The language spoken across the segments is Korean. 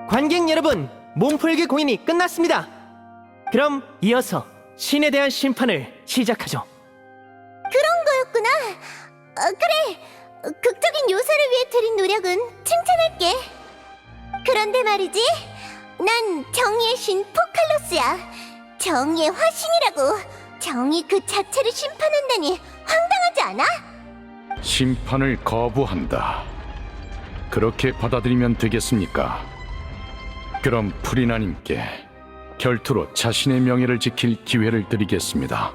관객 여러분, 몸풀기 공연이 끝났습니다. 그럼 이어서 신에 대한 심판을 시작하죠. 그런 거였구나. 그래. 극적인 요소를 위해 들인 노력은 칭찬할게. 그런데 말이지, 난 정의의 신 포칼로스야. 정의의 화신이라고. 정의 그 자체를 심판한다니 황당하지 않아? 심판을 거부한다. 그렇게 받아들이면 되겠습니까? 그럼 프리나님께 결투로 자신의 명예를 지킬 기회를 드리겠습니다.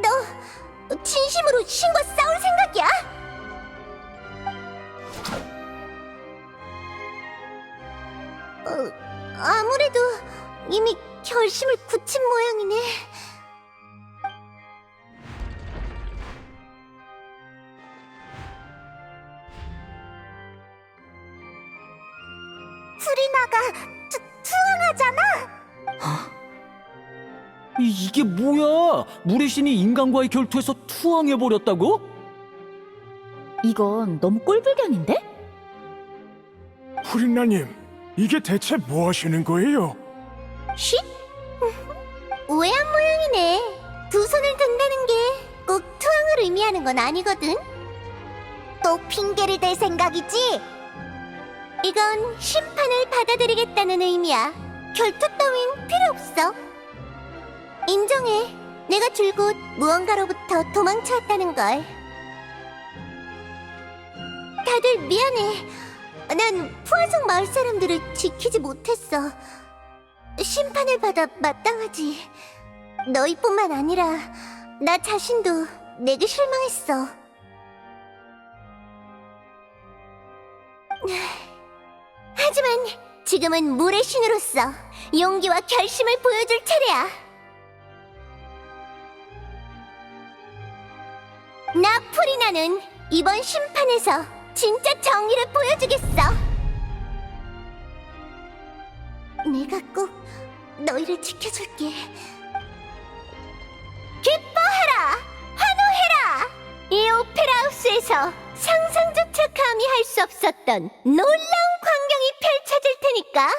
너 진심으로 신과 싸울 생각이야? 아무래도 이미 결심을 굳힌 모양이네. 프리나가 투항하잖아. 이게 뭐야? 물의 신이 인간과의 결투에서 투항해버렸다고? 이건 너무 꼴불견인데? 프리나님, 이게 대체 뭐 하시는 거예요? 쉿? 우회한 모양이네. 두 손을 든다는 게 꼭 투항을 의미하는 건 아니거든. 또 핑계를 댈 생각이지? 이건 심판을 받아들이겠다는 의미야. 결투 따윈 필요 없어. 인정해. 내가 줄곧 무언가로부터 도망쳐왔다는 걸. 다들 미안해. 난 푸아송 마을 사람들을 지키지 못했어. 심판을 받아 마땅하지. 너희뿐만 아니라 나 자신도 내게 실망했어. 하지만 지금은 물의 신으로서 용기와 결심을 보여줄 차례야. 나 프리나는 이번 심판에서 진짜 정의를 보여주겠어. 내가 꼭 너희를 지켜줄게. 기뻐하라! 환호해라! 이 오페라 하우스에서 상상조차 감히 할 수 없었던 놀라운 광경이 펼쳐질 테니까.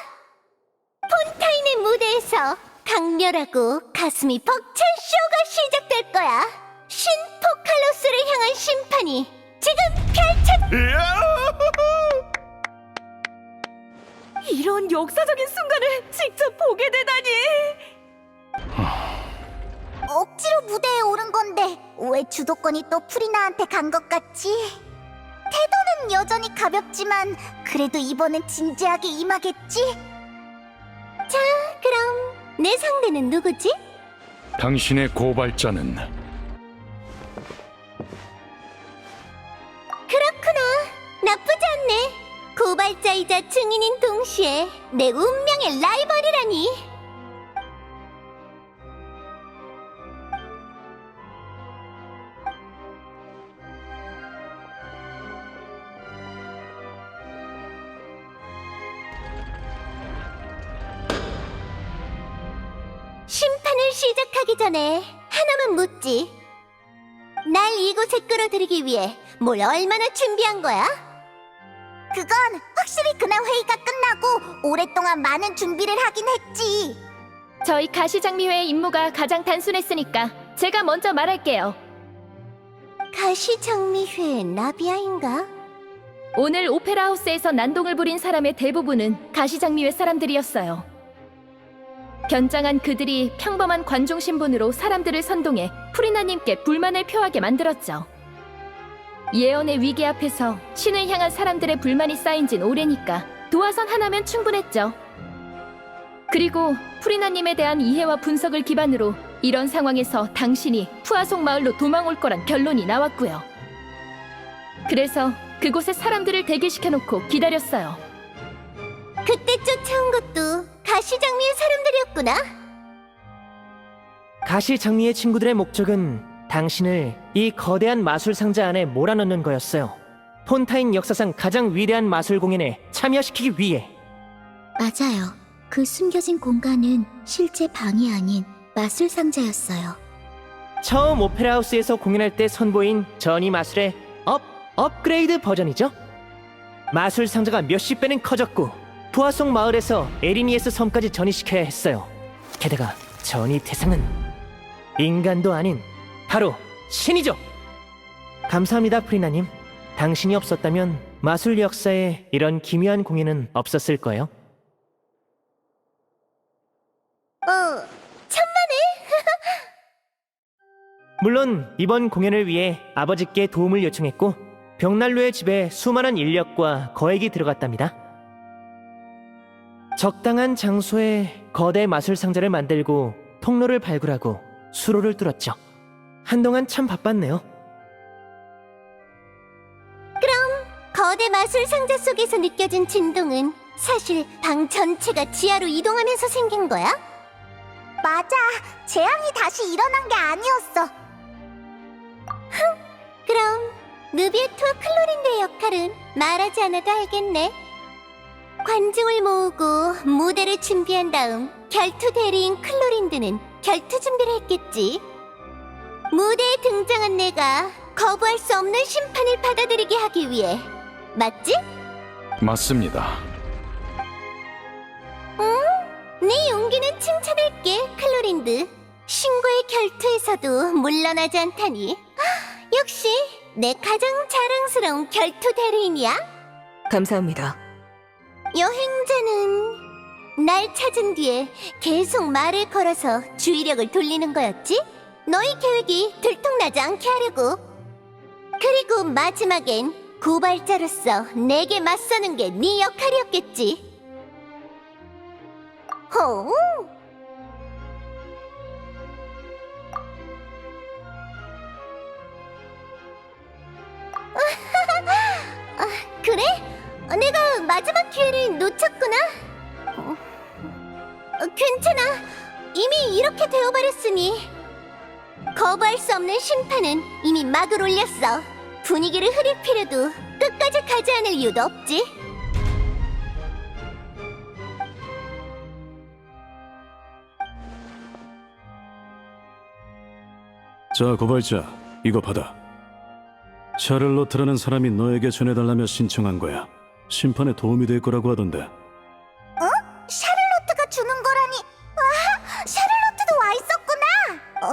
폰타인의 무대에서 강렬하고 가슴이 벅찬 쇼가 시작될 거야. 신 포칼로스를 향한 심판이 지금 이런 역사적인 순간을 직접 보게 되다니! 억지로 무대에 오른 건데 왜 주도권이 또 프리나한테 간 것 같지? 태도는 여전히 가볍지만 그래도 이번엔 진지하게 임하겠지? 자, 그럼 내 상대는 누구지? 당신의 고발자는 그렇구나. 나쁘지 않네. 고발자이자 증인인 동시에 내 운명의 라이벌이라니. 심판을 시작하기 전에 하나만 묻지. 날 이곳에 끌어들이기 위해 뭘 얼마나 준비한 거야? 그건 확실히 그날 회의가 끝나고 오랫동안 많은 준비를 하긴 했지. 저희 가시장미회의 임무가 가장 단순했으니까 제가 먼저 말할게요. 가시장미회 나비아인가? 오늘 오페라 하우스에서 난동을 부린 사람의 대부분은 가시장미회 사람들이었어요. 견장한 그들이 평범한 관중 신분으로 사람들을 선동해 프리나님께 불만을 표하게 만들었죠. 예언의 위기 앞에서 신을 향한 사람들의 불만이 쌓인 진 오래니까 도화선 하나면 충분했죠. 그리고 프리나님에 대한 이해와 분석을 기반으로 이런 상황에서 당신이 푸아송 마을로 도망올 거란 결론이 나왔고요. 그래서 그곳에 사람들을 대기시켜놓고 기다렸어요. 그때 쫓아온 것도 가시장미의 사람들이었구나. 가시장미의 친구들의 목적은 당신을 이 거대한 마술 상자 안에 몰아넣는 거였어요. 폰타인 역사상 가장 위대한 마술 공연에 참여시키기 위해. 맞아요. 그 숨겨진 공간은 실제 방이 아닌 마술 상자였어요. 처음 오페라 하우스에서 공연할 때 선보인 전이 마술의 업그레이드 버전이죠. 마술 상자가 몇십 배는 커졌고 부하송 마을에서 에리니에스 섬까지 전이시켜야 했어요. 게다가 전이 대상은 인간도 아닌 바로 신이죠. 감사합니다, 프리나님. 당신이 없었다면 마술 역사에 이런 기묘한 공연은 없었을 거예요. 천만에! 물론 이번 공연을 위해 아버지께 도움을 요청했고 벽난로의 집에 수많은 인력과 거액이 들어갔답니다. 적당한 장소에 거대 마술 상자를 만들고 통로를 발굴하고 수로를 뚫었죠. 한동안 참 바빴네요. 거대 마술 상자 속에서 느껴진 진동은 사실 방 전체가 지하로 이동하면서 생긴 거야? 맞아. 재앙이 다시 일어난 게 아니었어. 그럼 누비에트와 클로린드의 역할은 말하지 않아도 알겠네. 관중을 모으고 무대를 준비한 다음 결투 대리인 클로린드는 결투 준비를 했겠지. 무대에 등장한 내가 거부할 수 없는 심판을 받아들이게 하기 위해. 맞지? 맞습니다. 네 용기는 칭찬할게, 클로린드. 신과의 결투에서도 물러나지 않다니. 역시 내 가장 자랑스러운 결투 대리인이야. 감사합니다. 여행자는 날 찾은 뒤에 계속 말을 걸어서 주의력을 돌리는 거였지? 너희 계획이 들통나지 않게 하려고. 그리고 마지막엔 고발자로서 내게 맞서는 게 네 역할이었겠지. 호! 그래? 내가 마지막 기회를 놓쳤구나. 괜찮아. 이미 이렇게 되어버렸으니. 거부할 수 없는 심판은 이미 막을 올렸어. 분위기를 흐릴 필요도 끝까지 가지 않을 이유도 없지. 자, 고발자, 이거 받아. 샤를로트라는 사람이 너에게 전해달라며 신청한 거야. 심판에 도움이 될 거라고 하던데. 샤를로트가 주는 거라니. 와, 샤를로트도 와 있었구나.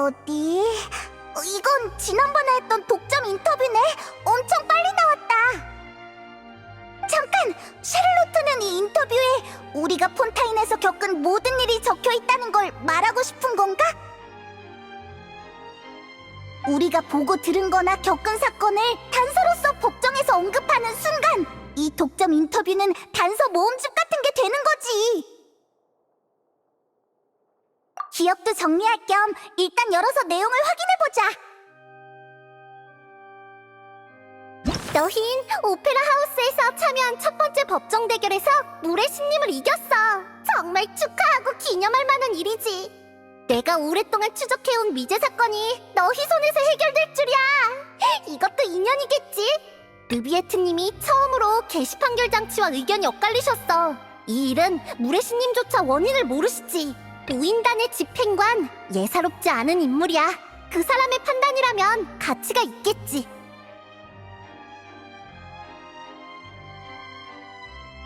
어디? 이건 지난번에 했던 독점 인터뷰네. 엄청 빨리 나왔다. 잠깐, 샤를로트는 이 인터뷰에 우리가 폰타인에서 겪은 모든 일이 적혀 있다는 걸 말하고 싶은 건가? 우리가 보고 들은 거나 겪은 사건을 단서로서 법정에서 언급하는 순간 이 독점 인터뷰는 단서 모음집 같은 게 되는 거지. 기억도 정리할 겸 일단 열어서 내용을 확인해보자. 너흰 오페라 하우스에서 참여한 첫 번째 법정 대결에서 물의 신님을 이겼어. 정말 축하하고 기념할 만한 일이지. 내가 오랫동안 추적해온 미제 사건이 너희 손에서 해결될 줄이야. 이것도 인연이겠지. 느비에트님이 처음으로 게시판결 장치와 의견이 엇갈리셨어. 이 일은 물의 신님조차 원인을 모르시지. 우인단의 집행관, 예사롭지 않은 인물이야. 그 사람의 판단이라면 가치가 있겠지.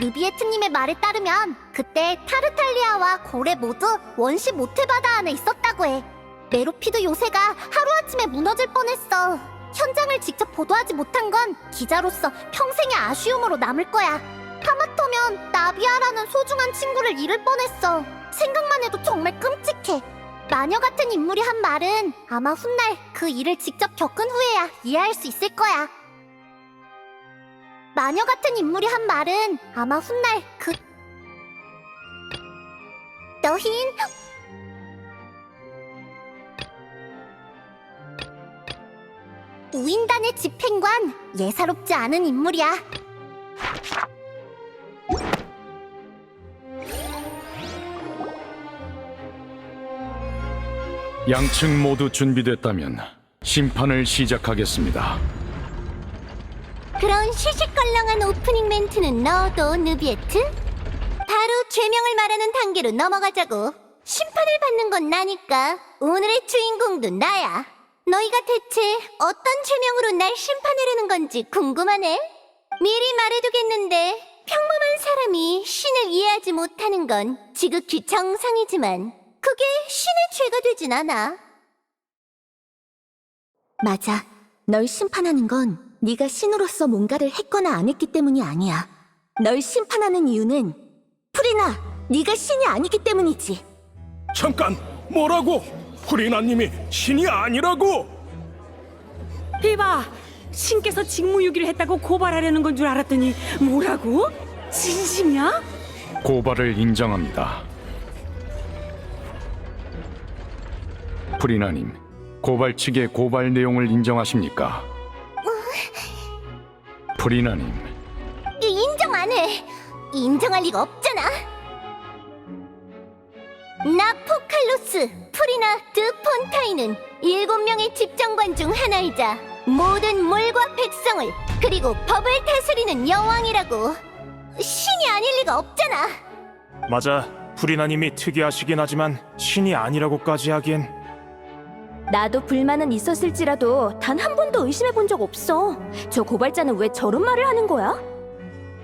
느비에트님의 말에 따르면 그때 타르탈리아와 고레 모두 원시 모태바다 안에 있었다고 해. 메로피드 요새가 하루아침에 무너질 뻔했어. 현장을 직접 보도하지 못한 건 기자로서 평생의 아쉬움으로 남을 거야. 하마터면 나비아라는 소중한 친구를 잃을 뻔했어. 생각만 해도 정말 끔찍해. 마녀 같은 인물이 한 말은 아마 훗날 그 일을 직접 겪은 후에야 이해할 수 있을 거야. 마녀 같은 인물이 한 말은 아마 훗날 너흰 우인단의 집행관, 예사롭지 않은 인물이야. 양측 모두 준비됐다면 심판을 시작하겠습니다. 그런 시시껄렁한 오프닝 멘트는 넣어도, 누비에트? 바로 죄명을 말하는 단계로 넘어가자고. 심판을 받는 건 나니까 오늘의 주인공도 나야. 너희가 대체 어떤 죄명으로 날 심판하려는 건지 궁금하네. 미리 말해두겠는데 평범한 사람이 신을 이해하지 못하는 건 지극히 정상이지만 그게 신의 죄가 되진 않아. 맞아. 널 심판하는 건 네가 신으로서 뭔가를 했거나 안 했기 때문이 아니야. 널 심판하는 이유는 프리나, 네가 신이 아니기 때문이지. 잠깐, 뭐라고? 프리나님이 신이 아니라고? 이봐, 신께서 직무유기를 했다고 고발하려는 건 줄 알았더니 뭐라고? 진심이야? 고발을 인정합니다. 프리나님, 고발 측의 고발 내용을 인정하십니까? 프리나님, 인정 안 해. 인정할 리가 없잖아. 나 포칼로스 프리나 드 폰타인은 7명의 집정관 중 하나이자 모든 몰과 백성을 그리고 법을 다스리는 여왕이라고. 신이 아닐 리가 없잖아. 맞아. 프리나님이 특이하시긴 하지만 신이 아니라고까지 하기엔. 나도 불만은 있었을지라도 단 한 번도 의심해 본 적 없어. 저 고발자는 왜 저런 말을 하는 거야?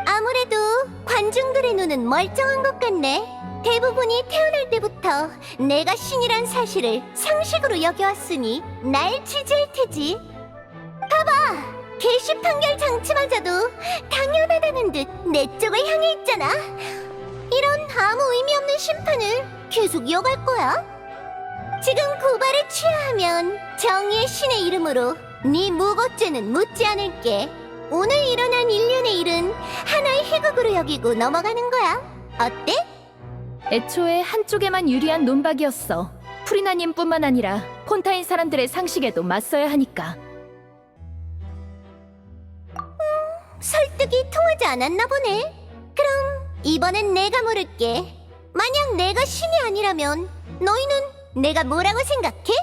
아무래도 관중들의 눈은 멀쩡한 것 같네. 대부분이 태어날 때부터 내가 신이란 사실을 상식으로 여겨왔으니 날 지지할 테지. 봐봐! 개시 판결 장치마저도 당연하다는 듯 내 쪽을 향해 있잖아. 이런 아무 의미 없는 심판을 계속 이어갈 거야? 지금 고발을 취하하면 정의의 신의 이름으로 네 무고죄는 묻지 않을게. 오늘 일어난 일련의 일은 하나의 희극으로 여기고 넘어가는 거야. 어때? 애초에 한쪽에만 유리한 논박이었어. 프리나님뿐만 아니라 폰타인 사람들의 상식에도 맞서야 하니까. 설득이 통하지 않았나 보네. 그럼 이번엔 내가 물을게. 만약 내가 신이 아니라면 너희는 내가 뭐라고 생각해?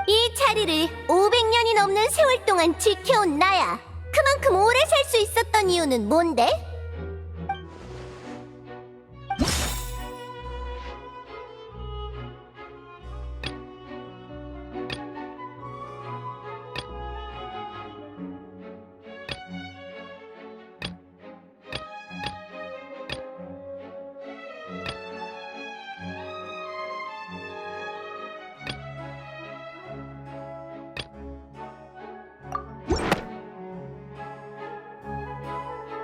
이 자리를 500년이 넘는 세월 동안 지켜온 나야. 그만큼 오래 살 수 있었던 이유는 뭔데?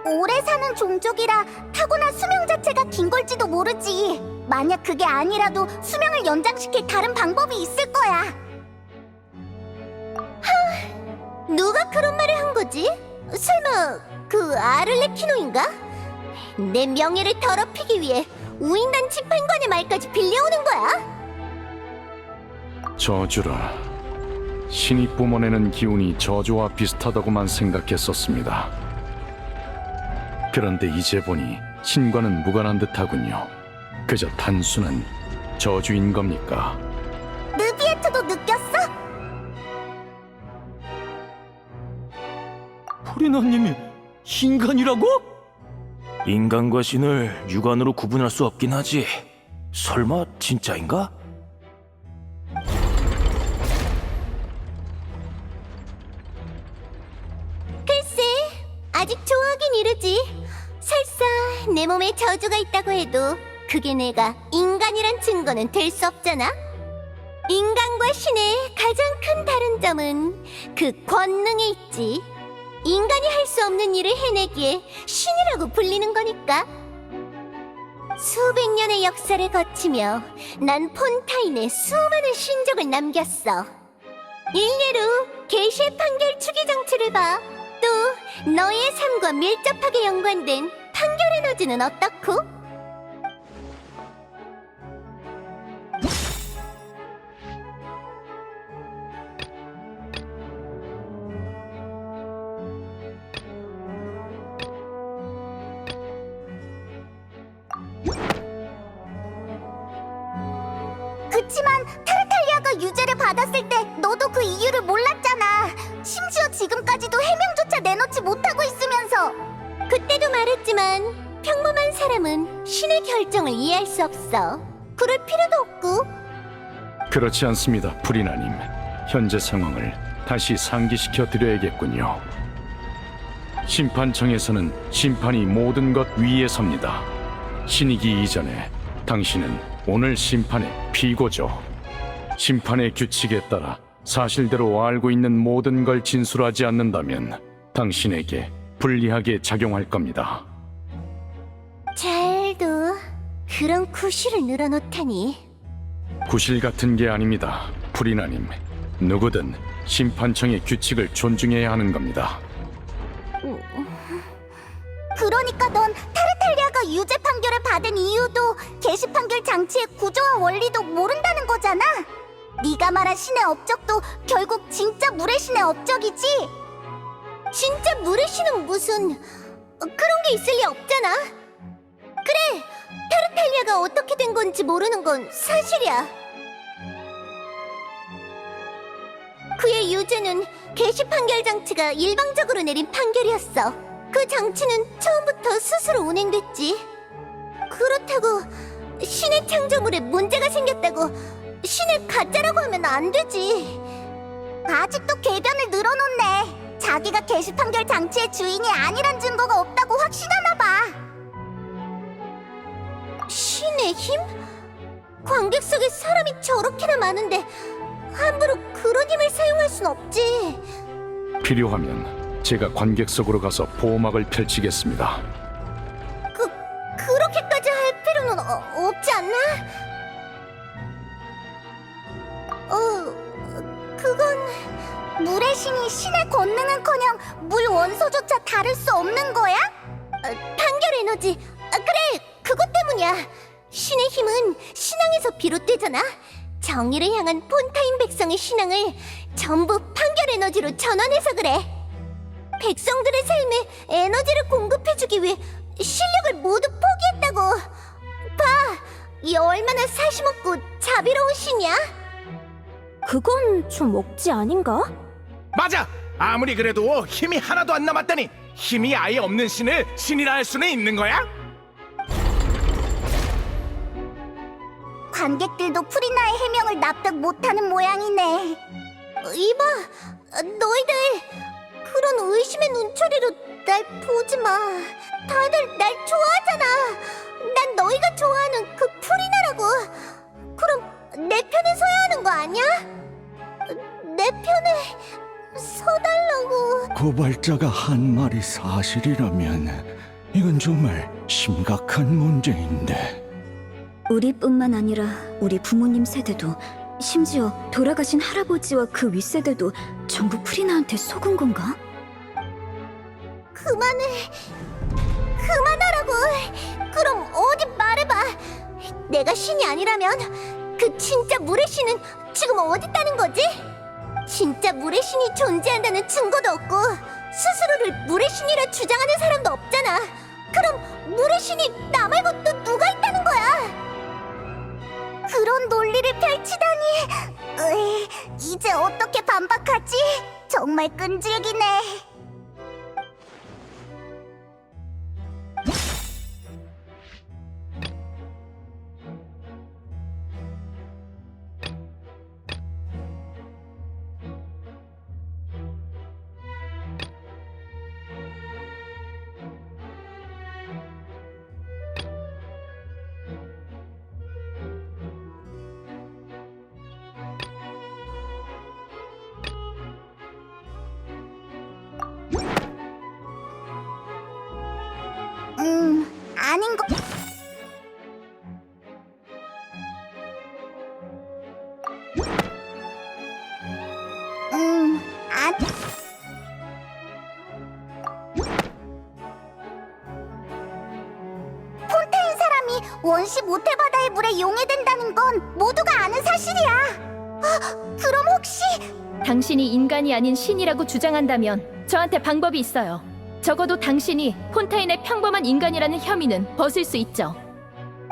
오래 사는 종족이라 타고난 수명 자체가 긴 걸지도 모르지. 만약 그게 아니라도 수명을 연장시킬 다른 방법이 있을 거야. 누가 그런 말을 한 거지? 설마 그 아를레키노인가? 내 명예를 더럽히기 위해 우인단 집행관의 말까지 빌려오는 거야? 저주라. 신이 뿜어내는 기운이 저주와 비슷하다고만 생각했었습니다. 그런데 이제 보니 신과는 무관한 듯하군요. 그저 단순한 저주인 겁니까? 느비에트도 느꼈어? 프리나님이 인간이라고? 인간과 신을 육안으로 구분할 수 없긴 하지. 설마 진짜인가? 글쎄, 아직 좋아하긴 이르지. 설사 내 몸에 저주가 있다고 해도 그게 내가 인간이란 증거는 될 수 없잖아. 인간과 신의 가장 큰 다른 점은 그 권능에 있지. 인간이 할 수 없는 일을 해내기에 신이라고 불리는 거니까. 수백 년의 역사를 거치며 난 폰타인에 수많은 신적을 남겼어. 일례로 게시의 판결 추기 장치를 봐. 또 너희의 삶과 밀접하게 연관된 판결 에너지는 어떻고? 그치만 타르탈리아가 유죄를 받았을 때 너도 그 이유를 몰랐잖아. 심지어 지금까지도 해명조차 내놓지 못하고 있으면서. 그때도 말했지만 평범한 사람은 신의 결정을 이해할 수 없어. 그럴 필요도 없고. 그렇지 않습니다, 프리나님. 현재 상황을 다시 상기시켜 드려야겠군요. 심판청에서는 심판이 모든 것 위에 섭니다. 신이기 이전에 당신은 오늘 심판의 피고죠. 심판의 규칙에 따라 사실대로 알고 있는 모든 걸 진술하지 않는다면 당신에게 불리하게 작용할 겁니다. 잘도 그런 구실을 늘어놓다니. 구실 같은 게 아닙니다, 프리나님. 누구든 심판청의 규칙을 존중해야 하는 겁니다. 그러니까 넌 타르탈리아가 유죄 판결을 받은 이유도 게시 판결 장치의 구조와 원리도 모른다는 거잖아. 네가 말한 신의 업적도 결국 진짜 물의 신의 업적이지. 진짜 물의 신은 무슨 그런 게 있을 리 없잖아. 그래, 타르탈리아가 어떻게 된 건지 모르는 건 사실이야. 그의 유죄는 게시 판결 장치가 일방적으로 내린 판결이었어. 그 장치는 처음부터 스스로 운행됐지. 그렇다고 신의 창조물에 문제가 생겼다고 신을 가짜라고 하면 안 되지. 아직도 궤변을 늘어놓네. 자기가 게시 판결 장치의 주인이 아니란 증거가 없다고 확신하나 봐. 신의 힘? 관객 속에 사람이 저렇게나 많은데 함부로 그런 힘을 사용할 순 없지. 필요하면 제가 관객석으로 가서 보호막을 펼치겠습니다. 그렇게까지 할 필요는 없지 않나? 그건 물의 신이 신의 권능은커녕 물 원소조차 다룰 수 없는 거야? 판결 에너지. 그래, 그것 때문이야. 신의 힘은 신앙에서 비롯되잖아. 정의를 향한 폰타인 백성의 신앙을 전부 판결 에너지로 전환해서 그래. 백성들의 삶에 에너지를 공급해주기 위해 실력을 모두 포기했다고. 봐, 이 얼마나 사심없고 자비로운 신이야? 그건 좀 억지 아닌가? 맞아! 아무리 그래도 힘이 하나도 안 남았다니 힘이 아예 없는 신을 신이라 할 수는 있는 거야? 관객들도 프리나의 해명을 납득 못하는 모양이네. 이봐, 너희들 그런 의심의 눈초리로 날 보지 마. 다들 날 좋아하잖아. 난 너희가 좋아하는 그 프리나라고. 그럼 내 편에 서야 하는 거 아니야? 내 편에 서달라고. 고발자가 한 말이 사실이라면 이건 정말 심각한 문제인데. 우리뿐만 아니라 우리 부모님 세대도, 심지어 돌아가신 할아버지와 그 윗세대도 전부 프리나한테 속은 건가? 그만하라고. 그럼 어디 말해봐. 내가 신이 아니라면 그 진짜 물의 신은 지금 어디 있다는 거지? 진짜 물의 신이 존재한다는 증거도 없고 스스로를 물의 신이라 주장하는 사람도 없잖아. 그럼 물의 신이 나 말고 또 누가 있다는 거야? 그런 논리를 펼치다니. 이제 어떻게 반박하지? 정말 끈질기네. 아닌 거. 폰타인 사람이 원시 모태바다의 물에 용해된다는 건 모두가 아는 사실이야. 그럼 혹시 당신이 인간이 아닌 신이라고 주장한다면 저한테 방법이 있어요. 적어도 당신이 폰타인의 평범한 인간이라는 혐의는 벗을 수 있죠.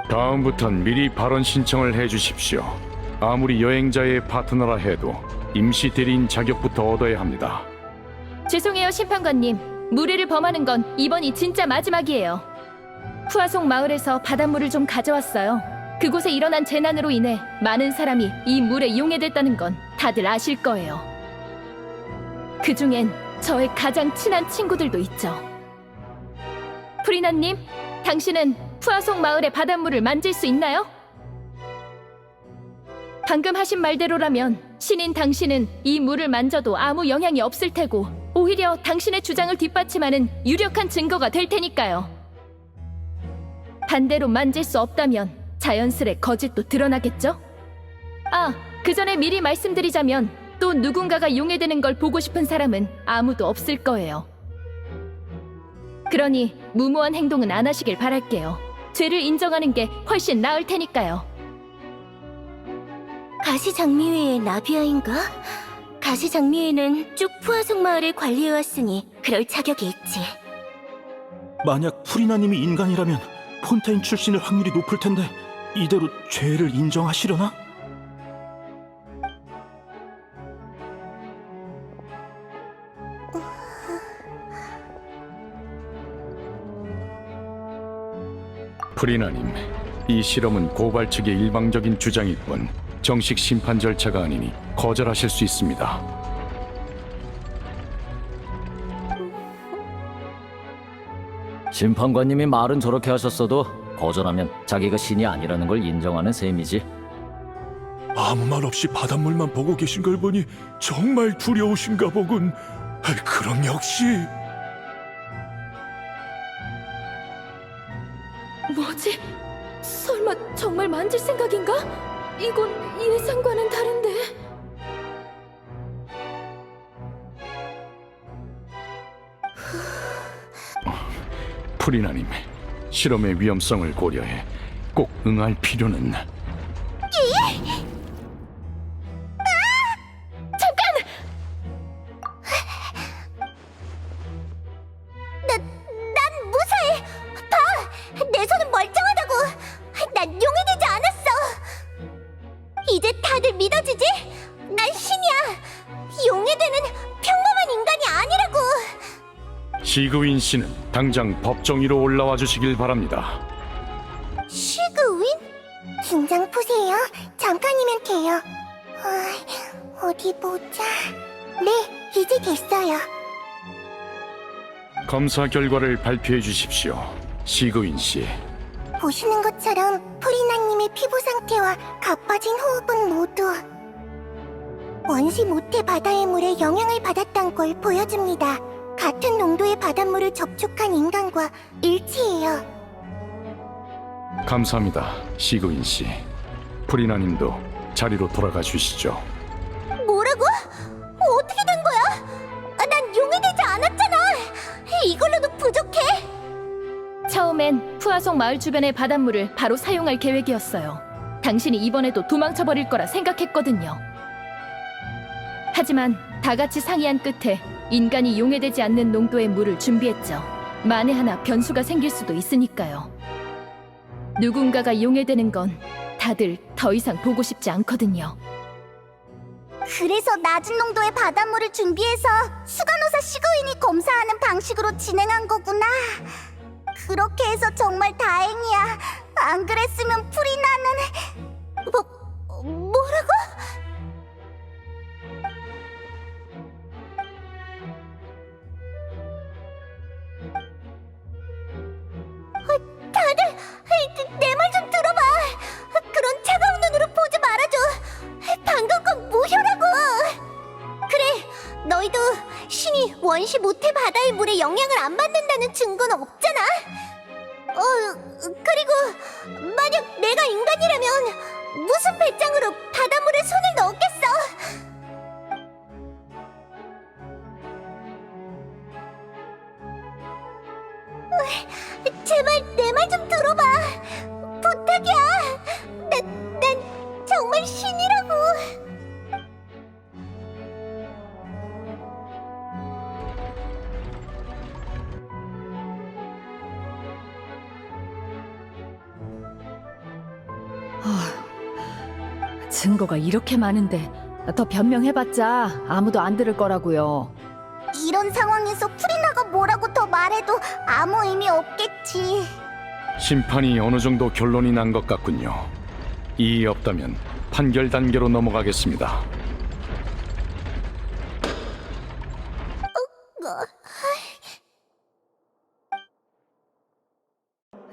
다음부턴 미리 발언 신청을 해주십시오. 아무리 여행자의 파트너라 해도 임시 대리인 자격부터 얻어야 합니다. 죄송해요, 심판관님. 무례를 범하는 건 이번이 진짜 마지막이에요. 푸아송 마을에서 바닷물을 좀 가져왔어요. 그곳에 일어난 재난으로 인해 많은 사람이 이 물에 용해됐다는 건 다들 아실 거예요. 그중엔 저의 가장 친한 친구들도 있죠. 프리나님, 당신은 푸아송 마을의 바닷물을 만질 수 있나요? 방금 하신 말대로라면 신인 당신은 이 물을 만져도 아무 영향이 없을 테고 오히려 당신의 주장을 뒷받침하는 유력한 증거가 될 테니까요. 반대로 만질 수 없다면 자연스레 거짓도 드러나겠죠? 아, 그 전에 미리 말씀드리자면 또 누군가가 용해되는 걸 보고 싶은 사람은 아무도 없을 거예요. 그러니 무모한 행동은 안 하시길 바랄게요. 죄를 인정하는 게 훨씬 나을 테니까요. 가시장미회의 나비아인가? 가시장미회는 쭉 푸아송 마을을 관리해왔으니 그럴 자격이 있지. 만약 프리나님이 인간이라면 폰타인 출신일 확률이 높을 텐데 이대로 죄를 인정하시려나? 프리나님, 이 실험은 고발 측의 일방적인 주장일 뿐 정식 심판 절차가 아니니 거절하실 수 있습니다. 심판관님이 말은 저렇게 하셨어도 거절하면 자기가 신이 아니라는 걸 인정하는 셈이지. 아무 말 없이 바닷물만 보고 계신 걸 보니 정말 두려우신가 보군. 그럼 역시 뭐지? 설마 정말 만질 생각인가? 이건 예상과는 다른데. 프리나님, 실험의 위험성을 고려해 꼭 응할 필요는... 난 무사해. 봐, 내 손은 멀쩡하다고. 난 용해되지 않았어. 이제 다들 믿어주지? 난 신이야. 용해되는 평범한 인간이 아니라고. 시그윈 씨는 당장 법정위로 올라와 주시길 바랍니다. 시그윈? 긴장 푸세요. 잠깐이면 돼요. 어디 보자. 네, 이제 됐어요. 검사 결과를 발표해 주십시오, 시그윈 씨. 보시는 것처럼 프리나님의 피부 상태와 가빠진 호흡은 모두 원시 모태 바다의 물에 영향을 받았던 걸 보여줍니다. 같은 농도의 바닷물을 접촉한 인간과 일치해요. 감사합니다, 시그윈 씨. 프리나님도 자리로 돌아가 주시죠. 뭐라고? 어떻게 된 거야? 난 용해되지 않았잖아. 이걸로도 부족해. 처음엔 푸아송 마을 주변의 바닷물을 바로 사용할 계획이었어요. 당신이 이번에도 도망쳐버릴 거라 생각했거든요. 하지만 다 같이 상의한 끝에 인간이 용해되지 않는 농도의 물을 준비했죠. 만에 하나 변수가 생길 수도 있으니까요. 누군가가 용해되는 건 다들 더 이상 보고 싶지 않거든요. 그래서 낮은 농도의 바닷물을 준비해서 수간호사 시그윈이 검사하는 방식으로 진행한 거구나. 그렇게 해서 정말 다행이야. 안 그랬으면 프리나는... 뭐라고? 다들 내 말 좀 들어봐. 그런 차가운 눈으로 보지 말아줘. 방금 건 무효라고. 그래, 너희도 신이 원시 모태 바다의 물에 영향을 안 받는다는 증거는 없잖아. 그리고 만약 내가 인간이라면 무슨 배짱으로 바닷물에 손을 넣었겠어. 제발 내 말 좀 들어봐. 부탁이야. 난 정말 신이라고. 증거가 이렇게 많은데 더 변명해봤자 아무도 안 들을 거라고요. 이런 상황에서 프리나가 뭐라고 더 말해도 아무 의미 없겠지. 심판이 어느 정도 결론이 난 것 같군요. 이의 없다면 판결 단계로 넘어가겠습니다.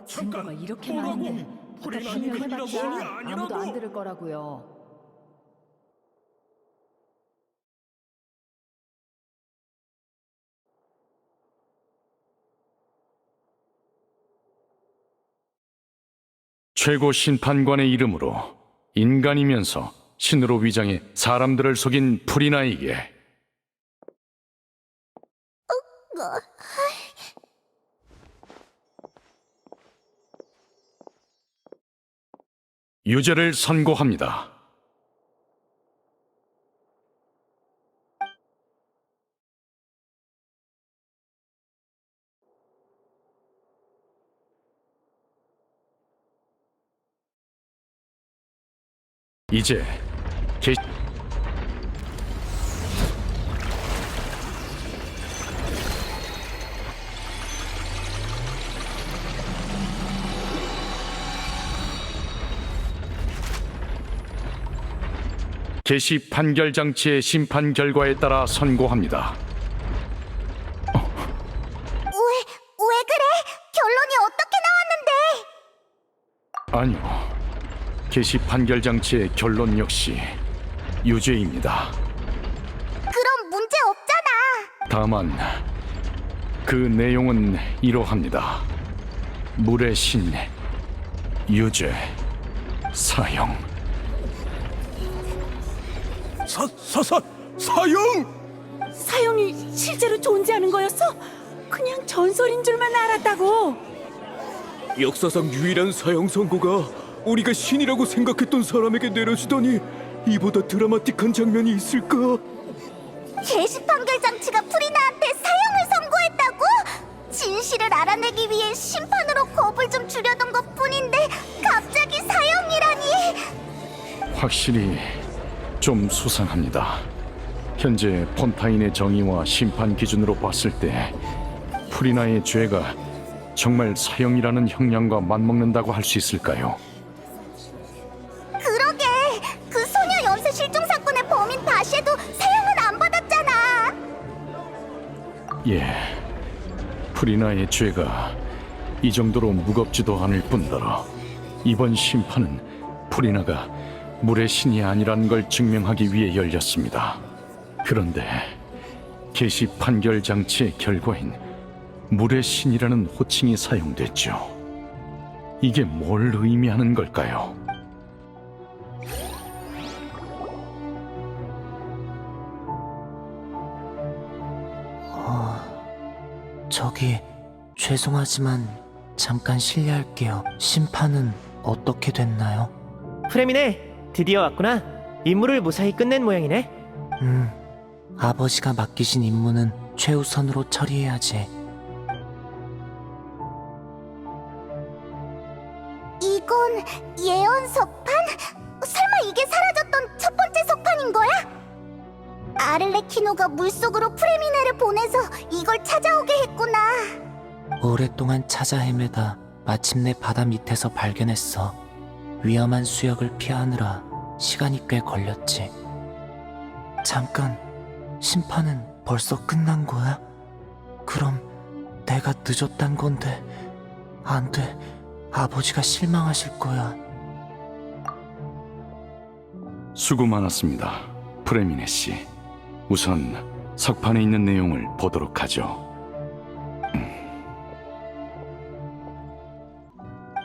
증거가 이렇게 많은데 더 변명해봤자 아무도 안 들을 거라고요. 최고 심판관의 이름으로 인간이면서 신으로 위장해 사람들을 속인 프리나에게 유죄를 선고합니다. 이제 개시 판결 장치의 심판 결과에 따라 선고합니다. 왜 그래? 결론이 어떻게 나왔는데? 아니요. 개시 판결 장치의 결론 역시 유죄입니다. 그럼 문제 없잖아. 다만 그 내용은 이러합니다. 물의 신, 유죄, 사형. 사형! 사형이 실제로 존재하는 거였어? 그냥 전설인 줄만 알았다고. 역사상 유일한 사형 선고가 우리가 신이라고 생각했던 사람에게 내려지다니 이보다 드라마틱한 장면이 있을까? 개시 판결 장치가 프리나한테 사형을 선고했다고? 진실을 알아내기 위해 심판으로 겁을 좀 주려던 것뿐인데 갑자기 사형이라니. 확실히 좀 수상합니다. 현재 폰타인의 정의와 심판 기준으로 봤을 때 프리나의 죄가 정말 사형이라는 형량과 맞먹는다고 할 수 있을까요? 그러게, 그 소녀 연쇄 실종 사건의 범인 다시에도 사형은 안 받았잖아. 예, 프리나의 죄가 이 정도로 무겁지도 않을 뿐더러 이번 심판은 프리나가 물의 신이 아니라는 걸 증명하기 위해 열렸습니다. 그런데 개시 판결 장치의 결과인 물의 신이라는 호칭이 사용됐죠. 이게 뭘 의미하는 걸까요? 저기 죄송하지만 잠깐 실례할게요. 심판은 어떻게 됐나요? 프레미네, 드디어 왔구나. 임무를 무사히 끝낸 모양이네. 아버지가 맡기신 임무는 최우선으로 처리해야지. 이건 예언 석판? 설마 이게 사라졌던 첫 번째 석판인 거야? 아를레키노가 물속으로 프레미네를 보내서 이걸 찾아오게 했구나. 오랫동안 찾아 헤매다 마침내 바다 밑에서 발견했어. 위험한 수역을 피하느라 시간이 꽤 걸렸지. 잠깐, 심판은 벌써 끝난 거야? 그럼 내가 늦었단 건데. 안 돼, 아버지가 실망하실 거야. 수고 많았습니다, 프레미네 씨. 우선 석판에 있는 내용을 보도록 하죠.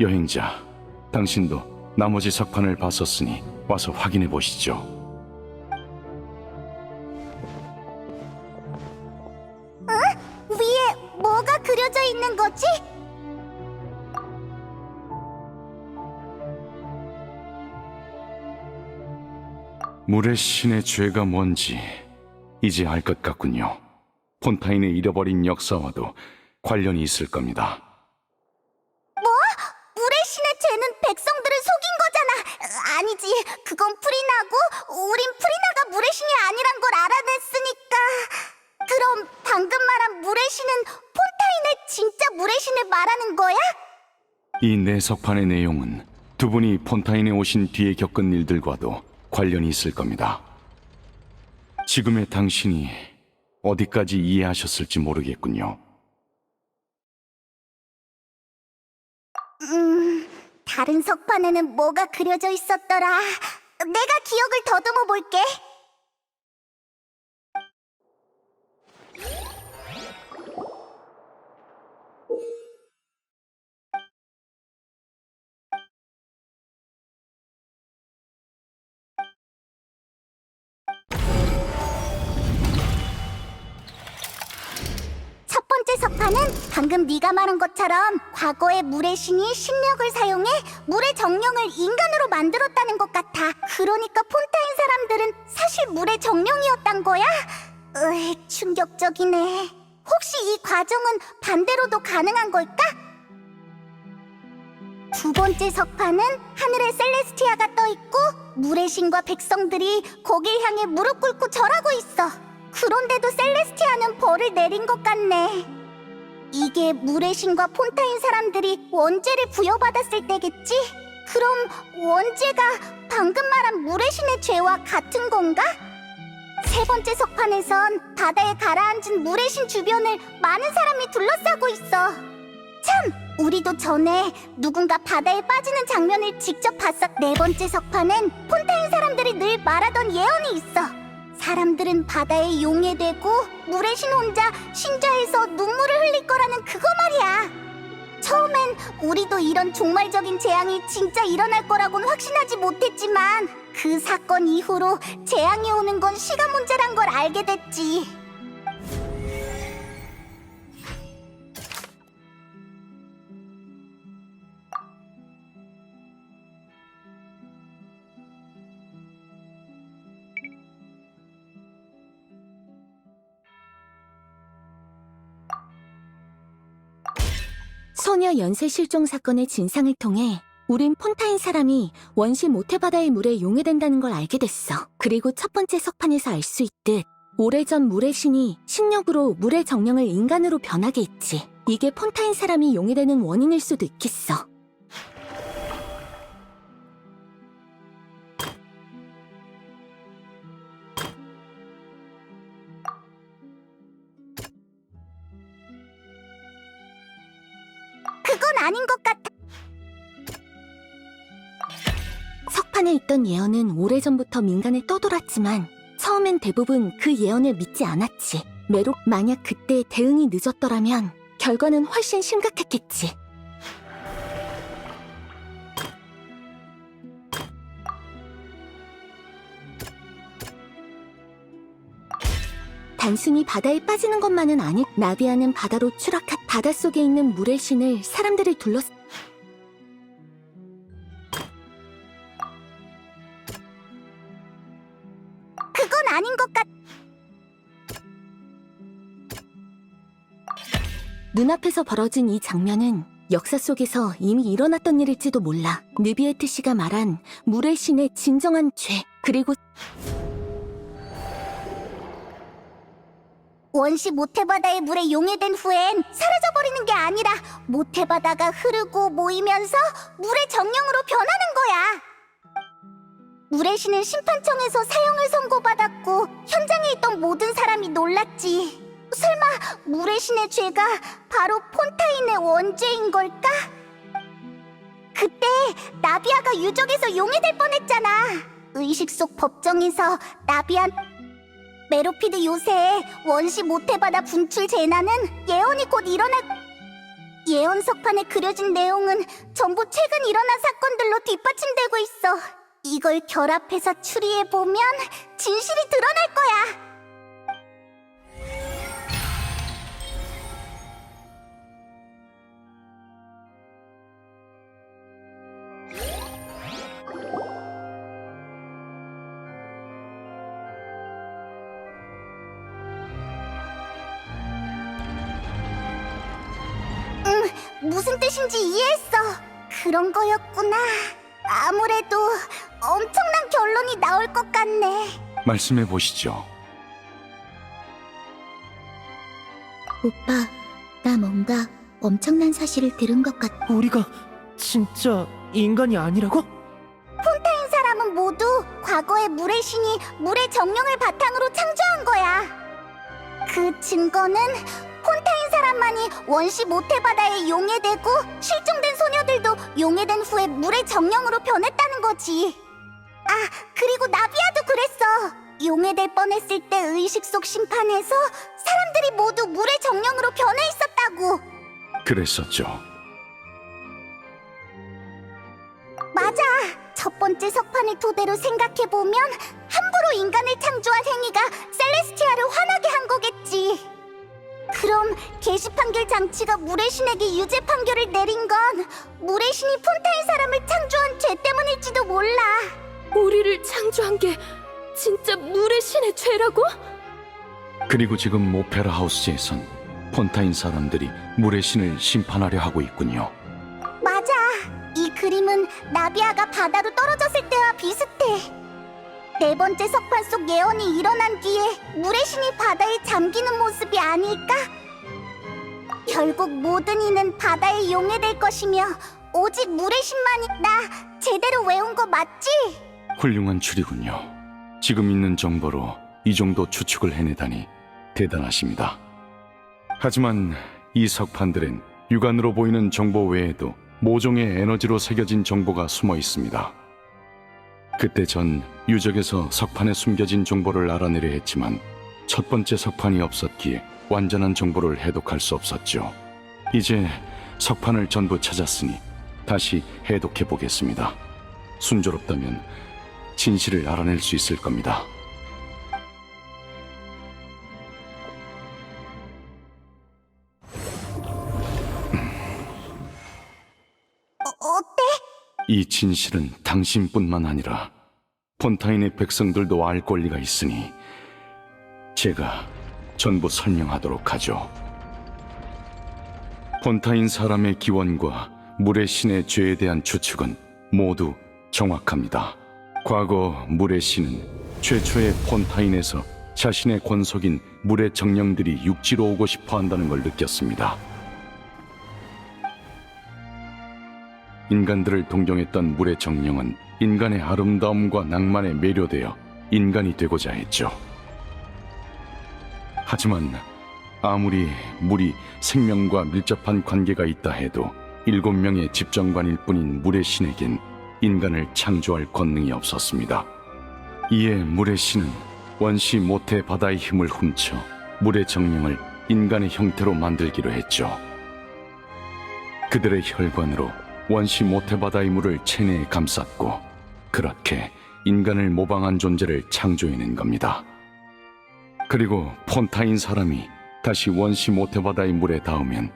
여행자, 당신도 나머지 석판을 봤었으니 와서 확인해 보시죠. 위에 뭐가 그려져 있는 거지? 물의 신의 죄가 뭔지 이제 알 것 같군요. 폰타인의 잃어버린 역사와도 관련이 있을 겁니다. 뭐? 물의 신의 죄는 백성들을 속인 거잖아. 아니지, 그건 프리나고 우린 프리나가 물의 신이 아니란 걸 알아냈으니까. 그럼 방금 말한 물의 신은 폰타인의 진짜 물의 신을 말하는 거야? 이 내석판의 내용은 두 분이 폰타인에 오신 뒤에 겪은 일들과도 관련이 있을 겁니다. 지금의 당신이 어디까지 이해하셨을지 모르겠군요. 다른 석판에는 뭐가 그려져 있었더라. 내가 기억을 더듬어 볼게. 첫 번째 석판은 방금 네가 말한 것처럼 과거의 물의 신이 신력을 사용해 물의 정령을 인간으로 만들었다는 것 같아. 그러니까 폰타인 사람들은 사실 물의 정령이었단 거야? 충격적이네. 혹시 이 과정은 반대로도 가능한 걸까? 두 번째 석판은 하늘에 셀레스티아가 떠있고 물의 신과 백성들이 거길 향해 무릎 꿇고 절하고 있어. 그런데도 셀레스티아는 벌을 내린 것 같네. 이게 물의 신과 폰타인 사람들이 원죄를 부여받았을 때겠지? 그럼 원죄가 방금 말한 물의 신의 죄와 같은 건가? 세 번째 석판에선 바다에 가라앉은 물의 신 주변을 많은 사람이 둘러싸고 있어. 참! 우리도 전에 누군가 바다에 빠지는 장면을 직접 봤어. 네 번째 석판엔 폰타인 사람들이 늘 말하던 예언이 있어. 사람들은 바다에 용해되고 물의 신 혼자 신좌에서 눈물을 흘릴 거라는 그거 말이야. 처음엔 우리도 이런 종말적인 재앙이 진짜 일어날 거라고는 확신하지 못했지만 그 사건 이후로 재앙이 오는 건 시간 문제란 걸 알게 됐지. 소녀 연쇄 실종 사건의 진상을 통해 우린 폰타인 사람이 원시 모태바다의 물에 용해된다는 걸 알게 됐어. 그리고 첫 번째 석판에서 알 수 있듯 오래전 물의 신이 신력으로 물의 정령을 인간으로 변하게 했지. 이게 폰타인 사람이 용해되는 원인일 수도 있겠어. 그건 아닌 것 같아. 석판에 있던 예언은 오래전부터 민간에 떠돌았지만 처음엔 대부분 그 예언을 믿지 않았지. 만약 그때 대응이 늦었더라면 결과는 훨씬 심각했겠지. 단순히 바다에 빠지는 것만은 아니. 나비아는 바다로 추락한 바닷속에 있는 물의 신을 사람들이 그건 아닌 것 같아. 눈앞에서 벌어진 이 장면은 역사 속에서 이미 일어났던 일일지도 몰라. 느비에트 씨가 말한 물의 신의 진정한 죄, 그리고 원시 모태바다의 물에 용해된 후엔 사라져버리는 게 아니라 모태바다가 흐르고 모이면서 물의 정령으로 변하는 거야. 물의 신은 심판청에서 사형을 선고받았고 현장에 있던 모든 사람이 놀랐지. 설마 물의 신의 죄가 바로 폰타인의 원죄인 걸까? 그때 나비아가 유적에서 용해될 뻔했잖아. 의식 속 법정에서 메로피드 요새의 원시 모태바다 분출 재난은 예언이 곧 일어날. 예언 석판에 그려진 내용은 전부 최근 일어난 사건들로 뒷받침되고 있어. 이걸 결합해서 추리해보면 진실이 드러날 거야. 무슨 뜻인지 이해했어. 그런 거였구나. 아무래도 엄청난 결론이 나올 것 같네. 말씀해 보시죠. 오빠, 나 뭔가 엄청난 사실을 들은 것 같아. 우리가 진짜 인간이 아니라고? 폰타인 사람은 모두 과거의 물의 신이 물의 정령을 바탕으로 창조한 거야. 그 증거는 폰타인 사람만이 원시 모태바다에 용해되고 실종된 소녀들도 용해된 후에 물의 정령으로 변했다는 거지. 아, 그리고 나비아도 그랬어. 용해될 뻔했을 때 의식 속 심판에서 사람들이 모두 물의 정령으로 변해 있었다고. 그랬었죠. 맞아. 첫 번째 석판을 토대로 생각해보면 함부로 인간을 창조한 행위가 셀레스티아를 화나게 한 거겠지. 그럼 게시 판결 장치가 물의 신에게 유죄 판결을 내린 건 물의 신이 폰타인 사람을 창조한 죄 때문일지도 몰라. 우리를 창조한 게 진짜 물의 신의 죄라고? 그리고 지금 오페라 하우스에선 폰타인 사람들이 물의 신을 심판하려 하고 있군요. 맞아. 이 그림은 나비아가 바다로 떨어졌을 때와 비슷해. 네 번째 석판 속 예언이 일어난 뒤에 물의 신이 바다에 잠기는 모습이 아닐까? 결국 모든 이는 바다에 용해될 것이며 오직 물의 신만이 나 제대로 외운 거 맞지? 훌륭한 추리군요. 지금 있는 정보로 이 정도 추측을 해내다니 대단하십니다. 하지만 이 석판들엔 육안으로 보이는 정보 외에도 모종의 에너지로 새겨진 정보가 숨어 있습니다. 그때 전 유적에서 석판에 숨겨진 정보를 알아내려 했지만 첫 번째 석판이 없었기에 완전한 정보를 해독할 수 없었죠. 이제 석판을 전부 찾았으니 다시 해독해 보겠습니다. 순조롭다면 진실을 알아낼 수 있을 겁니다. 어때? 이 진실은 당신뿐만 아니라 폰타인의 백성들도 알 권리가 있으니 제가 전부 설명하도록 하죠. 폰타인 사람의 기원과 물의 신의 죄에 대한 추측은 모두 정확합니다. 과거 물의 신은 최초의 폰타인에서 자신의 권속인 물의 정령들이 육지로 오고 싶어 한다는 걸 느꼈습니다. 인간들을 동경했던 물의 정령은 인간의 아름다움과 낭만에 매료되어 인간이 되고자 했죠. 하지만 아무리 물이 생명과 밀접한 관계가 있다 해도 7명의 집정관일 뿐인 물의 신에겐 인간을 창조할 권능이 없었습니다. 이에 물의 신은 원시 모태 바다의 힘을 훔쳐 물의 정령을 인간의 형태로 만들기로 했죠. 그들의 혈관으로 원시 모태바다의 물을 체내에 감쌌고 그렇게 인간을 모방한 존재를 창조해낸 겁니다. 그리고 폰타인 사람이 다시 원시 모태바다의 물에 닿으면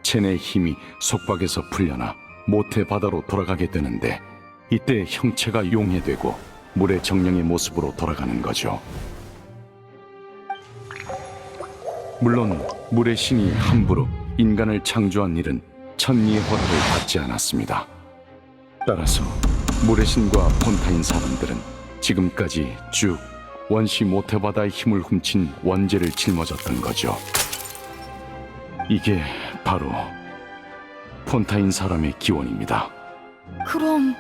체내의 힘이 속박에서 풀려나 모태바다로 돌아가게 되는데 이때 형체가 용해되고 물의 정령의 모습으로 돌아가는 거죠. 물론 물의 신이 함부로 인간을 창조한 일은 천리의 허락을 받지 않았습니다. 따라서 물의 신과 폰타인 사람들은 지금까지 쭉 원시 모태바다의 힘을 훔친 원죄를 짊어졌던 거죠. 이게 바로 폰타인 사람의 기원입니다. 그럼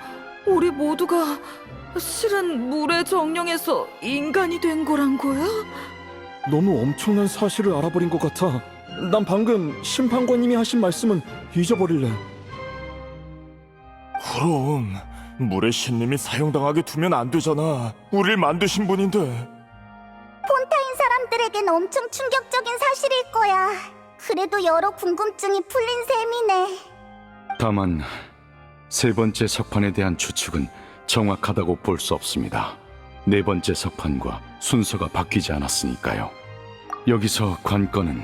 우리 모두가 실은 물의 정령에서 인간이 된 거란 거야? 너무 엄청난 사실을 알아버린 것 같아. 난 방금 심판관님이 하신 말씀은 잊어버릴래. 그럼 물의 신님이 사형당하게 두면 안 되잖아. 우릴 만드신 분인데. 폰타인 사람들에겐 엄청 충격적인 사실일 거야. 그래도 여러 궁금증이 풀린 셈이네. 다만 세 번째 석판에 대한 추측은 정확하다고 볼 수 없습니다. 네 번째 석판과 순서가 바뀌지 않았으니까요. 여기서 관건은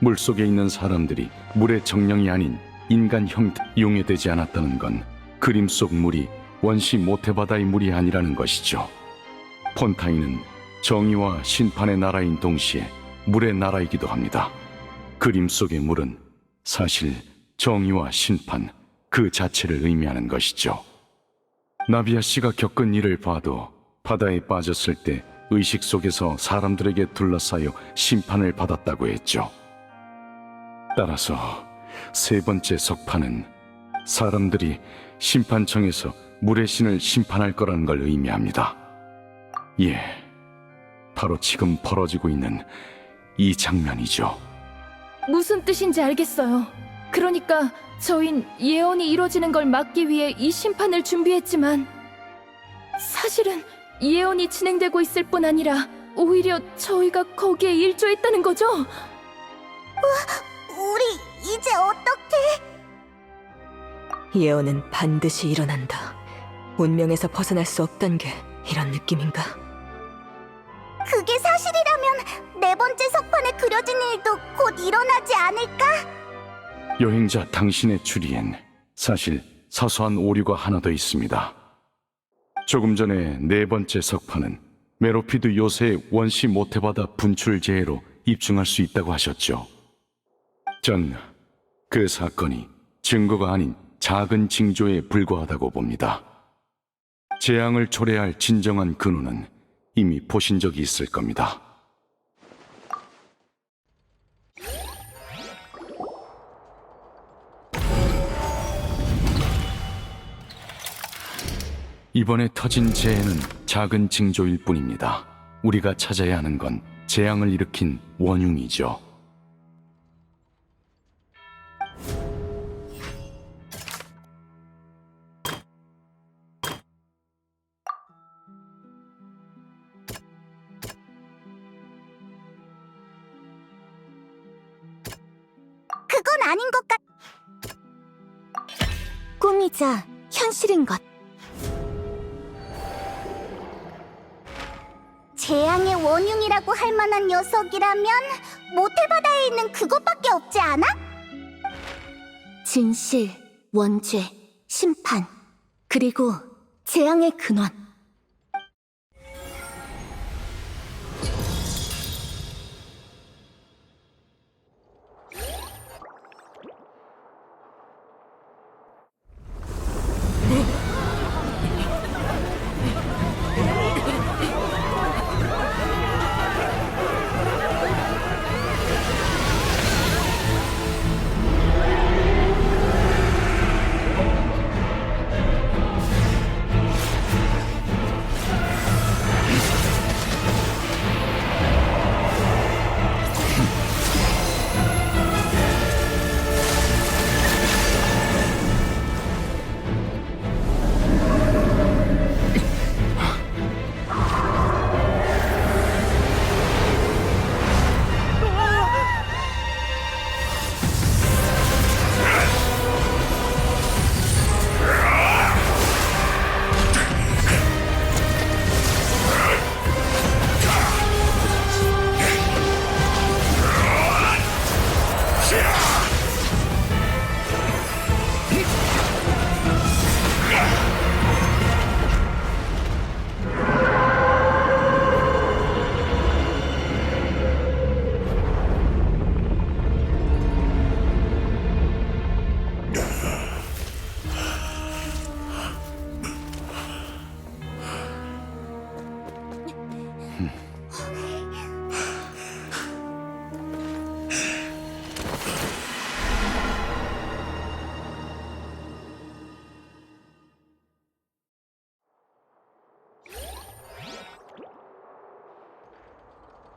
물속에 있는 사람들이 물의 정령이 아닌 인간 형태 용해되지 않았다는 건 그림 속 물이 원시 모태바다의 물이 아니라는 것이죠. 폰타인은 정의와 심판의 나라인 동시에 물의 나라이기도 합니다. 그림 속의 물은 사실 정의와 심판 그 자체를 의미하는 것이죠. 나비아 씨가 겪은 일을 봐도 바다에 빠졌을 때 의식 속에서 사람들에게 둘러싸여 심판을 받았다고 했죠. 따라서 세 번째 석판은 사람들이 심판청에서 물의 신을 심판할 거라는 걸 의미합니다. 예, 바로 지금 벌어지고 있는 이 장면이죠. 무슨 뜻인지 알겠어요. 그러니까 저흰 예언이 이뤄지는 걸 막기 위해 이 심판을 준비했지만 사실은 예언이 진행되고 있을 뿐 아니라 오히려 저희가 거기에 일조했다는 거죠? 우리 이제 어떡해? 예언은 반드시 일어난다. 운명에서 벗어날 수 없단 게 이런 느낌인가? 그게 사실이라면 네 번째 석판에 그려진 일도 곧 일어나지 않을까? 여행자 당신의 추리엔 사실 사소한 오류가 하나 더 있습니다. 조금 전에 네 번째 석판은 메로피드 요새의 원시 모태바다 분출 재해로 입증할 수 있다고 하셨죠. 전 그 사건이 증거가 아닌 작은 징조에 불과하다고 봅니다. 재앙을 초래할 진정한 근원은 이미 보신 적이 있을 겁니다. 이번에 터진 재해는 작은 징조일 뿐입니다. 우리가 찾아야 하는 건 재앙을 일으킨 원흉이죠. 그건 아닌 것 같... 꿈이자 현실인 것. 재앙의 원흉이라고 할 만한 녀석이라면 모태바다에 있는 그것밖에 없지 않아? 진실, 원죄, 심판, 그리고 재앙의 근원.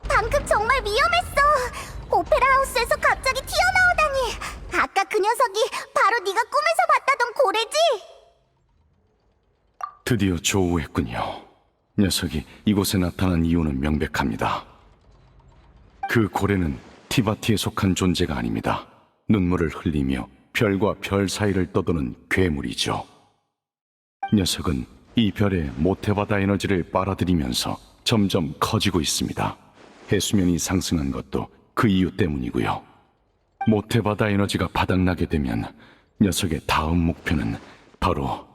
방금 정말 위험했어. 오페라 하우스에서 갑자기 튀어나오다니. 아까 그 녀석이 바로 네가 꿈에서 봤다던 고래지? 드디어 조우했군요. 녀석이 이곳에 나타난 이유는 명백합니다. 그 고래는 티바티에 속한 존재가 아닙니다. 눈물을 흘리며 별과 별 사이를 떠도는 괴물이죠. 녀석은 이 별의 모태바다 에너지를 빨아들이면서 점점 커지고 있습니다. 해수면이 상승한 것도 그 이유 때문이고요. 모태바다 에너지가 바닥나게 되면 녀석의 다음 목표는 바로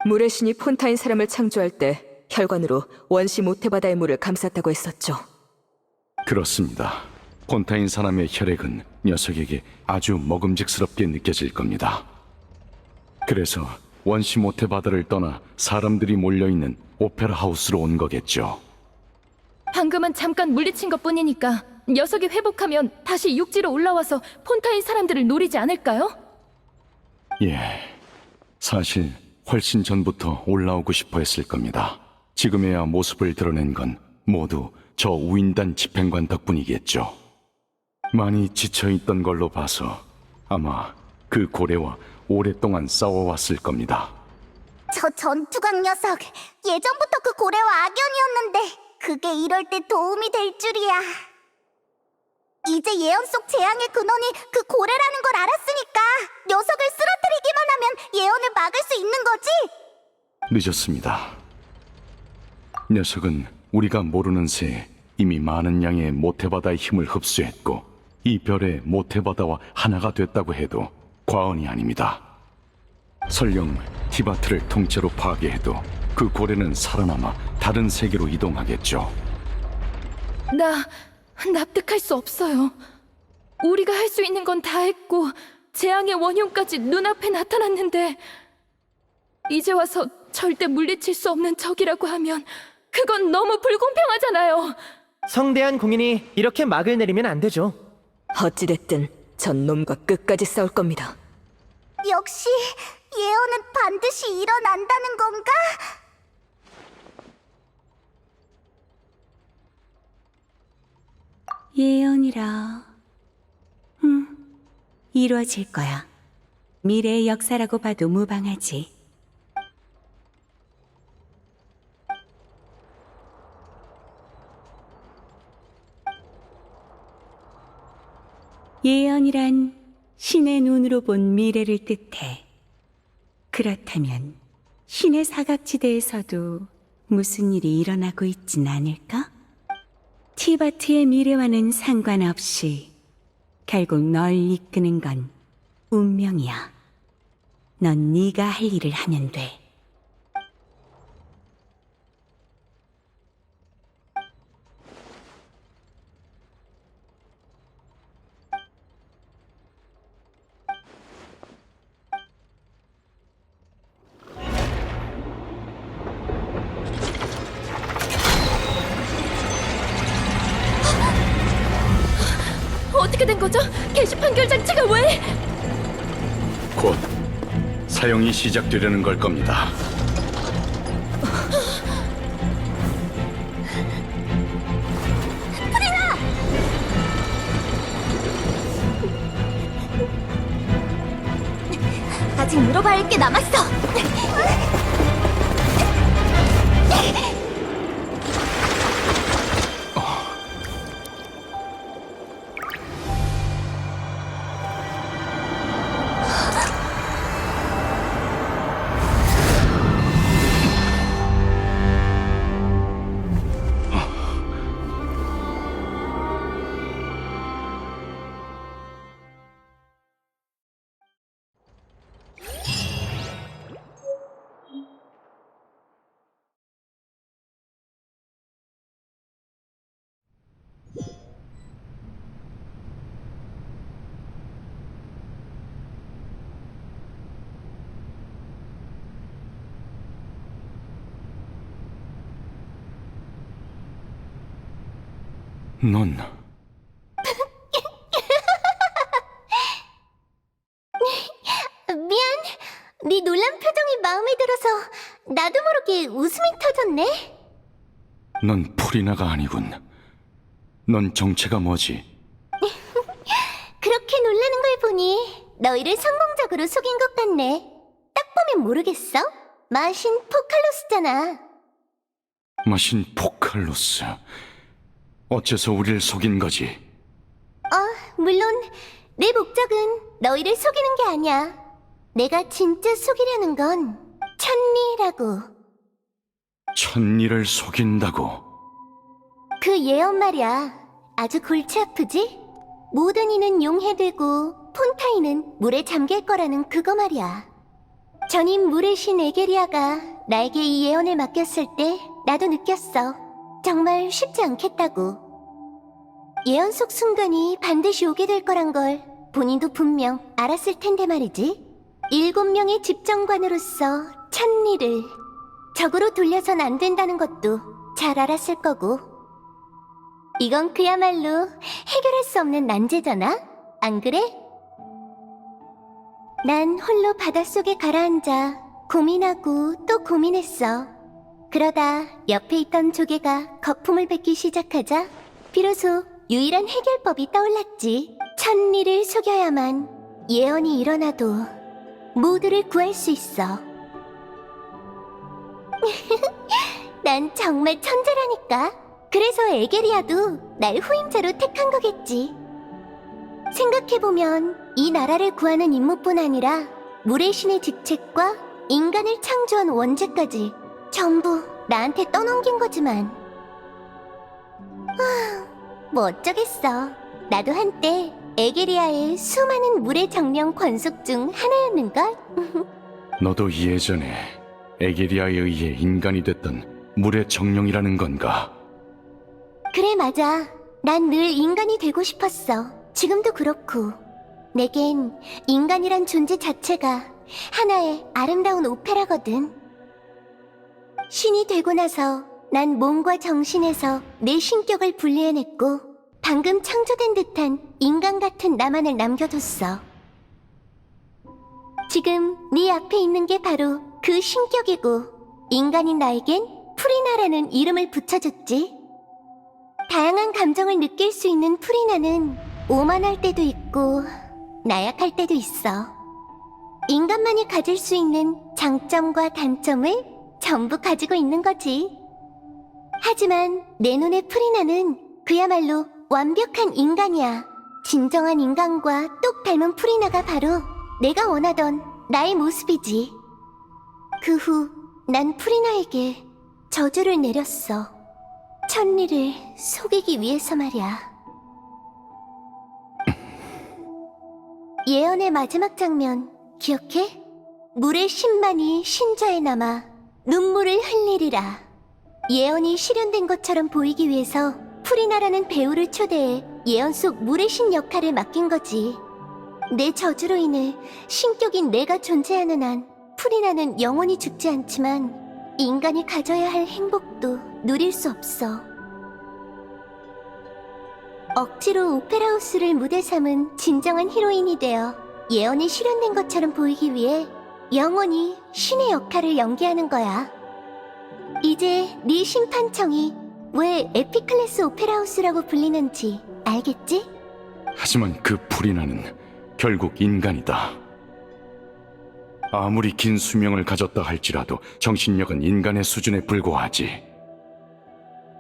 물의 신이 폰타인 사람을 창조할 때 혈관으로 원시 모태바다의 물을 감쌌다고 했었죠. 그렇습니다. 폰타인 사람의 혈액은 녀석에게 아주 먹음직스럽게 느껴질 겁니다. 그래서 원시 모태바다를 떠나 사람들이 몰려있는 오페라 하우스로 온 거겠죠. 방금은 잠깐 물리친 것뿐이니까 녀석이 회복하면 다시 육지로 올라와서 폰타인 사람들을 노리지 않을까요? 예, 사실 훨씬 전부터 올라오고 싶어 했을 겁니다. 지금에야 모습을 드러낸 건 모두 저 우인단 집행관 덕분이겠죠. 많이 지쳐있던 걸로 봐서 아마 그 고래와 오랫동안 싸워왔을 겁니다. 저 전투광 녀석, 예전부터 그 고래와 악연이었는데 그게 이럴 때 도움이 될 줄이야. 이제 예언 속 재앙의 근원이 그 고래라는 걸 알았으니까 녀석을 쓰러뜨리기만 하면 예언을 막을 수 있는 거지? 늦었습니다. 녀석은 우리가 모르는 새에 이미 많은 양의 모태바다의 힘을 흡수했고 이 별의 모태바다와 하나가 됐다고 해도 과언이 아닙니다. 설령 티바트를 통째로 파괴해도 그 고래는 살아남아 다른 세계로 이동하겠죠. 나 납득할 수 없어요. 우리가 할 수 있는 건 다 했고 재앙의 원흉까지 눈앞에 나타났는데 이제 와서 절대 물리칠 수 없는 적이라고 하면 그건 너무 불공평하잖아요. 성대한 공인이 이렇게 막을 내리면 안 되죠. 어찌됐든 전 놈과 끝까지 싸울 겁니다. 역시 예언은 반드시 일어난다는 건가? 예언이라. 이루어질 거야. 미래의 역사라고 봐도 무방하지. 예언이란 신의 눈으로 본 미래를 뜻해. 그렇다면 신의 사각지대에서도 무슨 일이 일어나고 있진 않을까? 티바트의 미래와는 상관없이 결국 널 이끄는 건 운명이야. 넌 네가 할 일을 하면 돼. 어떻게 된 거죠? 게시판 결장치가 왜? 곧 사용이 시작되려는 걸 겁니다. 아직 물어봐야 할 게 남았어. 넌 미안, 네 놀란 표정이 마음에 들어서 나도 모르게 웃음이 터졌네. 넌 프리나가 아니군. 넌 정체가 뭐지? 그렇게 놀라는 걸 보니 너희를 성공적으로 속인 것 같네. 딱 보면 모르겠어? 마신 포칼로스잖아. 마신 포칼로스. 어째서 우리를 속인 거지? 물론 내 목적은 너희를 속이는 게 아니야. 내가 진짜 속이려는 건 천리라고. 천리를 속인다고? 그 예언 말이야. 아주 골치 아프지? 모든 이는 용해되고 폰타인은 물에 잠길 거라는 그거 말이야. 전임 물의 신 에게리아가 나에게 이 예언을 맡겼을 때 나도 느꼈어. 정말 쉽지 않겠다고. 예언 속 순간이 반드시 오게 될 거란 걸 본인도 분명 알았을 텐데 말이지. 7명의 집정관으로서 천리를 적으로 돌려선 안 된다는 것도 잘 알았을 거고. 이건 그야말로 해결할 수 없는 난제잖아? 안 그래? 난 홀로 바닷속에 가라앉아 고민하고 또 고민했어. 그러다 옆에 있던 조개가 거품을 뱉기 시작하자 비로소 유일한 해결법이 떠올랐지. 천리를 속여야만 예언이 일어나도 모두를 구할 수 있어. 난 정말 천재라니까. 그래서 에게리아도 날 후임자로 택한 거겠지. 생각해보면 이 나라를 구하는 임무뿐 아니라 물의 신의 직책과 인간을 창조한 원죄까지 전부 나한테 떠넘긴 거지만 뭐 어쩌겠어. 나도 한때 에게리아의 수많은 물의 정령 권속 중 하나였는걸? 너도 예전에 에게리아에 의해 인간이 됐던 물의 정령이라는 건가? 그래, 맞아. 난 늘 인간이 되고 싶었어. 지금도 그렇고. 내겐 인간이란 존재 자체가 하나의 아름다운 오페라거든. 신이 되고 나서 난 몸과 정신에서 내 신격을 분리해냈고 방금 창조된 듯한 인간 같은 나만을 남겨뒀어. 지금 네 앞에 있는 게 바로 그 신격이고 인간인 나에겐 프리나라는 이름을 붙여줬지. 다양한 감정을 느낄 수 있는 프리나는 오만할 때도 있고 나약할 때도 있어. 인간만이 가질 수 있는 장점과 단점을 전부 가지고 있는 거지. 하지만 내 눈의 프리나는 그야말로 완벽한 인간이야. 진정한 인간과 똑 닮은 프리나가 바로 내가 원하던 나의 모습이지. 그 후 난 프리나에게 저주를 내렸어. 천리를 속이기 위해서 말이야. 예언의 마지막 장면 기억해? 물의 신만이 신좌에 남아 눈물을 흘리리라. 예언이 실현된 것처럼 보이기 위해서 프리나라는 배우를 초대해 예언 속 물의 신 역할을 맡긴 거지. 내 저주로 인해 신격인 내가 존재하는 한 프리나는 영원히 죽지 않지만 인간이 가져야 할 행복도 누릴 수 없어. 억지로 오페라하우스를 무대 삼은 진정한 히로인이 되어 예언이 실현된 것처럼 보이기 위해 영원히 신의 역할을 연기하는 거야. 이제 네 심판청이 왜 에피클래스 오페라하우스라고 불리는지 알겠지? 하지만 그 프리나는 결국 인간이다. 아무리 긴 수명을 가졌다 할지라도 정신력은 인간의 수준에 불과하지.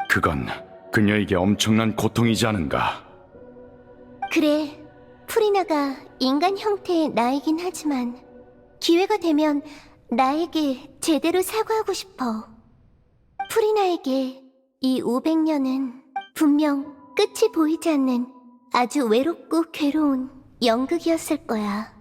그건 그녀에게 엄청난 고통이지 않은가? 그래, 프리나가 인간 형태의 나이긴 하지만 기회가 되면 나에게 제대로 사과하고 싶어. 프리나에게 이 500년은 분명 끝이 보이지 않는 아주 외롭고 괴로운 연극이었을 거야.